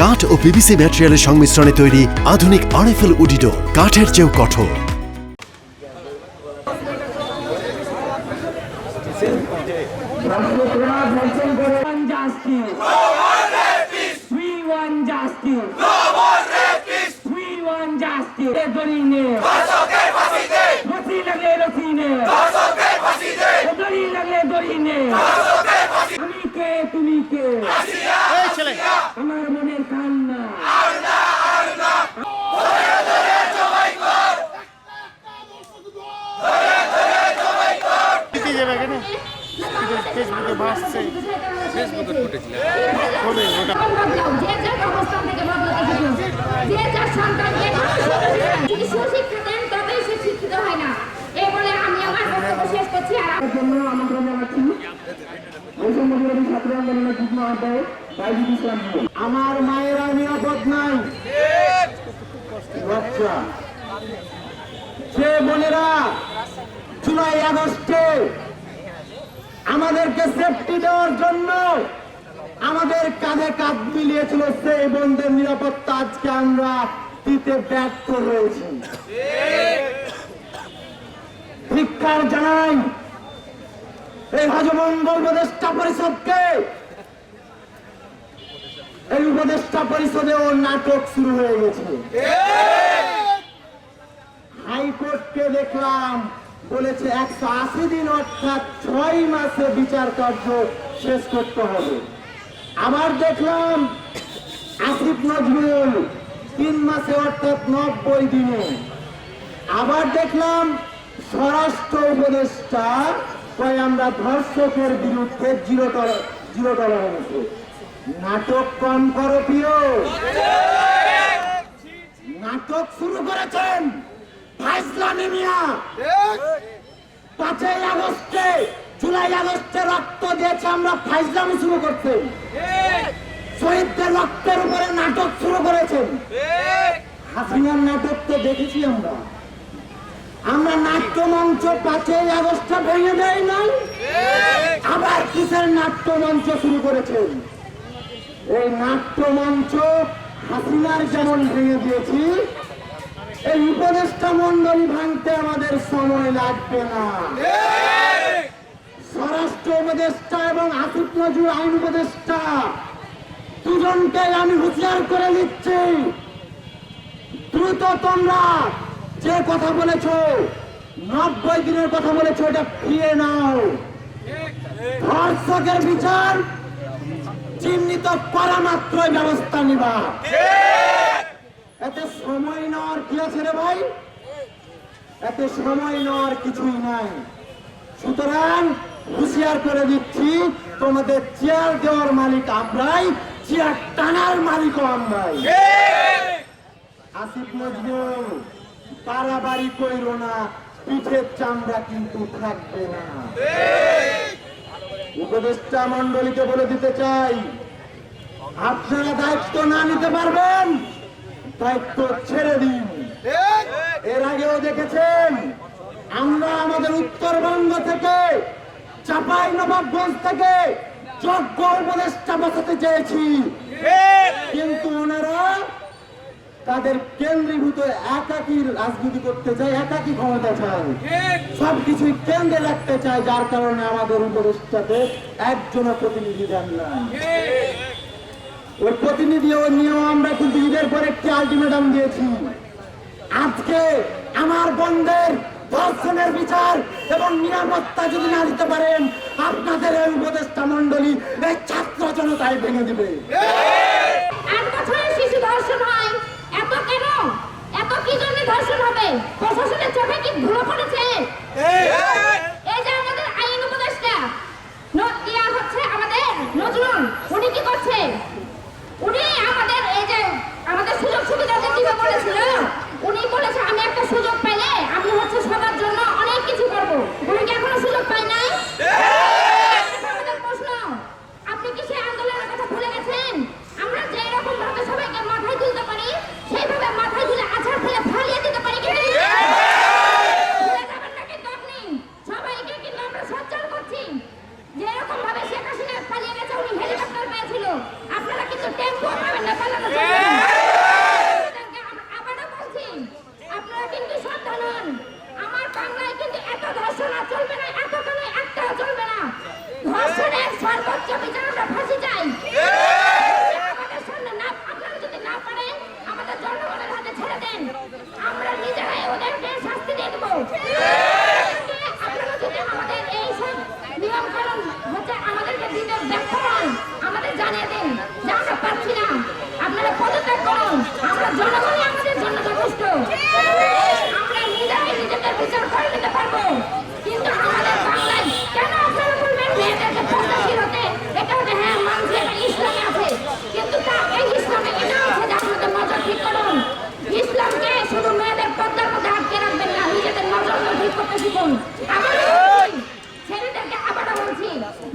কাঠ ও পিভিসি ম্যাটেরিয়ালের সংমিশ্রণে তৈরি আধুনিক আরএফএল উডি ডোর, কাঠের চেয়েও কঠোর। তুমি কে? আমার মনের কান্না। আমার মায়েরা নিরাপদ নাই। যে বোনেরা জুলাই আগস্টে আমাদেরকে সেফটি দেওয়ার জন্য আমাদের কাঁধে কাঁধ মিলিয়েছিল, সেই বোনদের নিরাপত্তা আজকে আমরা দিতে ব্যর্থ হয়েছি। ধিক্কার জানাই এই হাজবঙ্গ উপদেষ্টা পরিষদকে। এই উপদেষ্টা পরিষদেও নাটক শুরু হয়ে গেছে। হাইকোর্টকে দেখলাম বলেছে 180 দিন অর্থাৎ 6 মাসে বিচার কার্য শেষ করতে হবে। আবার দেখলাম আসিফ নজরুল 3 মাসে অর্থাৎ 90 দিনে। আবার দেখলাম স্বরাষ্ট্র উপদেষ্টা কয় আমরা ধর্ষকের বিরুদ্ধে জিরো টলারেন্স। নাটক কম করো প্রিয়। নাটক শুরু করেছেন ফাইজলামি মিয়া। 5ই আগস্টে জুলাই আগস্টে রক্ত দিয়েছে, আমরা ফাইজলামি শুরু করছেন। শহীদদের রক্তের উপরে নাটক শুরু করেছেন। হাসিনার নাটক তো দেখেছি আমরা। নাট্যমঞ্চ 5ই আগস্টে ভেঙে দেয় নাই, আবার কিসের নাট্যমঞ্চ শুরু করেছেন। এই নাট্যমঞ্চ হাসিনার যেমন ভেঙে দিয়েছি, এই উপদেষ্টা মন্ডলী ভাঙতে আমাদের সময় লাগবে না। স্বরাষ্ট্র উপদেষ্টা এবং আসিফ নজরুল আইন উপদেষ্টা দুজনকে আমি হুঁশিয়ার করে দিচ্ছি, দ্রুত তোমরা যে কথা বলেছ 90 দিনের কথা বলেছ এটা ফিরিয়ে নাও। ধর্ষকের বিচার চিহ্নিত করা মাত্রই ব্যবস্থা নিবা। এতে সময় নেওয়ার কি আছে রে ভাই? এতে সময় নেওয়ার কিছুই নাই। সুতরাং হুঁশিয়ার করে দিচ্ছি, তোমাদের চেয়ার দেওয়ার মালিক আমরাই, চেয়ার টানার মালিকও আমরাই। আসিফ নজরুল বাড়াবাড়ি কইরো না, পিঠের চামড়া কিন্তু থাকবে না। উপদেষ্টা মন্ডলীকে বলে দিতে চাই, আপনারা দায়িত্ব না নিতে পারবেন, দায়িত্ব ছেড়ে দিন। এর আগেও দেখেছেন আমরা আমাদের উত্তরবঙ্গ থেকে, চাঁপাইনবাবগঞ্জ থেকে যোগ্য উপদেষ্টা বসাতে চেয়েছি, কিন্তু ওনারা তাদের কেন্দ্রীভূত একাকী রাজনীতি করতে চায়, একাকী ক্ষমতা চায়, সবকিছুই কেন্দ্রে রাখতে চায়, যার কারণে আমাদের উপদেষ্টাতে একজনও প্রতিনিধি দেন না। ওই প্রতিনিধি নিয়েও আমরা কিন্তু ঈদের পর একটি আলটিমেটাম দিয়েছি, আজকে আমার বন্ধের ধর্ষণের বিচার এবং নিরাপত্তা যদি না দিতে পারেন, আপনাদের এই উপদেষ্টা মন্ডলী এই ছাত্র জনতায় ভেঙে দিবে। শিশু ধর্ষণ হয়, এত কেন? এত কি জন্য ধর্ষণ হবে? প্রশাসনের চোখে কি ধুলো পড়েছে? এই যে আমাদের আইন উপদেষ্টা করছে। উনি আমাদের এই যে আমাদের সুযোগ সুবিধা যে দিবে বলেছিল, উনি বলেছে আমি একটা সুযোগ পেলে আমি হচ্ছে সবার জন্য অনেক কিছু করব। উনি কি এখনো সুযোগ পায় নাই? আমাদের প্রশ্ন, আপনি কি সেই আন্দোলনের কথা ভুলে গেছেন? আমরা যে রকম ভাবে সবাইকে মাথায় তুলতে পারি, সেইভাবে মাথায় তুলে আছাড় ফেলে ফালিয়ে দিতে পারি কি ভুলে যাবেন না কিন্তু আপনি। সবাইকে কিন্তু আমরা সচ্চার করছি। যে রকম ভাবে শেখ হাসিনা পালিয়ে গেছে, উনি হেলিকপ্টার পেয়েছিল, আপনারা কিন্তু টেম্পো পাবেন না পালানো যাবে না। আবারও বলছি, আপনারা কিন্তু সাবধান হন। আমার বাংলায় কিন্তু এত ধর্ষণ আর চলবে না, এত কালে একটাও চলবে না। ধর্ষণের সর্বোচ্চ বিচার আমরা ফাঁসি চাই। আমাদের সামনে না, আপনারা যদি না পারেন আমাদের জনগণের হাতে ছেড়ে দেন, আমরা নিজেরাই ওদেরকে শাস্তি দিয়ে দেবো। আপনারা যদি আমাদের এই সব নিয়ম কানুন হচ্ছে আমাদেরকে দিতে ব্যর্থ হন, আমাদের জানিয়ে দিন যে আমরা পাচ্ছি না, আপনারা পদত্যাগ করুন। আমরা জনগণই আমাদের জন্য যথেষ্ট। আমরা নিজেরাই নিজেদের বিচার করে নিতে পারবো। কিন্তু আমাদের বাংলায় কেন আপনারা বলবেন মেয়েদেরকে পর্দাশীল হতে? এটা হচ্ছে হ্যাঁ মানছে, এটা ইসলামে আছে, কিন্তু তা এই ইসলামে এটা আছে যে আপনাদের নজর ঠিক করুন। ইসলামকে শুধু মেয়েদের পর্দার মধ্যে আটকে রাখবেন না, নিজেদের নজর ঠিক করতে শিখুন। ছেলেদেরকে আবারও বলছি,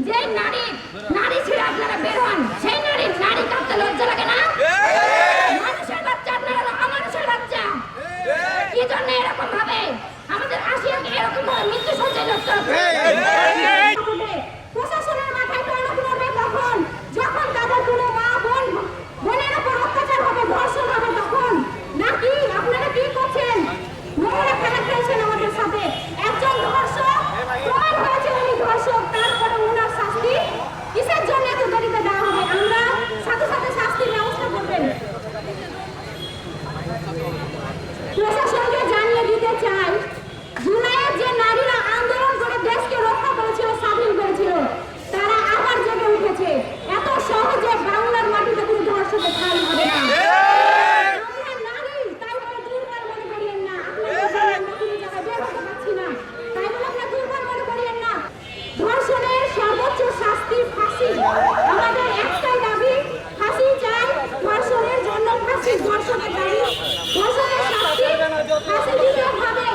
যে নারী ছেড়ে আপনারা বের হন, সেই নারী কাঁদতে লজ্জা লাগে না? মানুষের বাচ্চা, আপনারা অমানুষের বাচ্চা। কি জন্য এরকম ভাবে আমাদের আশিয়াকে এরকম ভাবে মৃত্যু সজ্জায় লজ্জা? প্রশাসনের মাথায় টনক নড়বে তখন, যখন তাদের কোনো মা বোনের উপর অত্যাচার হবে, ধর্ষণ হবে তখন। নাকি আপনারা কি করছেন? নোংরা খেলা খেলছেন আমাদের সাথে। একজন ধর্ষক প্রমাণ হয়েছে, উনি ধর্ষক, তারপরে ওনার শাস্তি কিসের জন্য এত দেরিতে দেওয়া হবে? আমরা সাথে সাথে শাস্তির ব্যবস্থা করবেন। প্রশাসনকে জানিয়ে দিতে চাই, জুলাইয়ের যে নারীরা আন্দোলন করে দেশকে রক্ষা করেছিল, স্বাধীন করেছিল, তারা আবার জেগে উঠেছে। এত সহজে বাংলার মাটিতে কোনো ধর্ষকের ঠাঁই হবে না। আমরা নারী, তাই বলে দুর্বল মনে করিয়েন না। আপনারা নতুন জায়গায় বের হতে পারছি না, তাই বলে আপনারা দুর্বল মনে করিয়েন না। ধর্ষণের সর্বোচ্চ শাস্তি ফাঁসি। আমাদের একটাই দাবি, ফাঁসি চাই। ধর্ষণের জন্য ফাঁসি, ধর্ষণের দাবি, ধর্ষণের শাস্তি ফাঁসি দিতে হবে।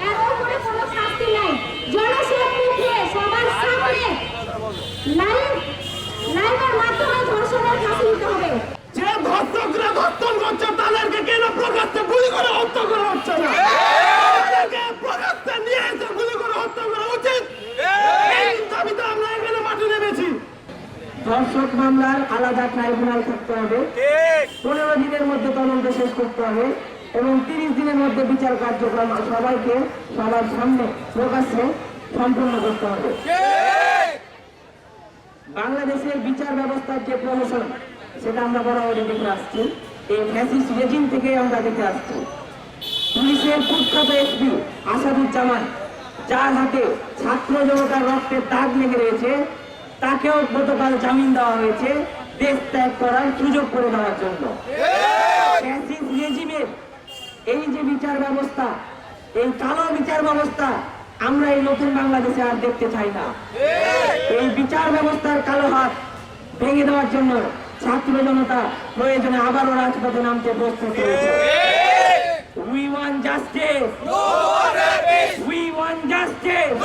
এর উপরে কোনো শাস্তি নাই। জনসমক্ষে সবার সামনে লাইভের মাধ্যমে ধর্ষণের ফাঁসি দিতে হবে। যে ধর্ষকরা ধর্ষণ করছে তাদেরকে কেন প্রকাশ্যে গুলি করে হত্যা করা হচ্ছে না? তাদেরকে প্রকাশ্যে নিয়ে এসে গুলি করে হত্যা করা উচিত। এই দাবিতে আমরা এখানে মাঠে নেমেছি। ধর্ষক মামলার আলাদা ট্রাইব্যুনাল থাকতে হবে, 15 দিনের মধ্যে তদন্ত শেষ করতে হবে এবং 30 দিনের মধ্যে বিচার কার্যক্রম সবাইকে সবার সামনে প্রকাশ্যে সম্পূর্ণ করতে হবে। বাংলাদেশের বিচার ব্যবস্থার যে প্রমোশন, সেটা আমরা বরাবরই দেখে আসছি। এই ফ্যাসিস্ট রেজিম থেকে আমরা দেখে আসছি। পুলিশের কুখ্যাত এসপি আসাদুজ্জামান, যার হাতে ছাত্র জনতার রক্তের দাগ লেগে রয়েছে, তাকেও গতকাল জামিন দেওয়া হয়েছে দেশ ত্যাগ করার সুযোগ করে দেওয়ার জন্য। ফ্যাসিস্ট রেজিমের এই যে বিচার ব্যবস্থা, এই কালো বিচার ব্যবস্থা আমরা এই নতুন বাংলাদেশে আর দেখতে চাই না। এই বিচার ব্যবস্থার কালো হাত ভেঙে দেওয়ার জন্য ছাত্র জনতা প্রয়োজনে আবারও রাজপথে নামতে প্রস্তুত হয়েছে। We want justice. We want justice.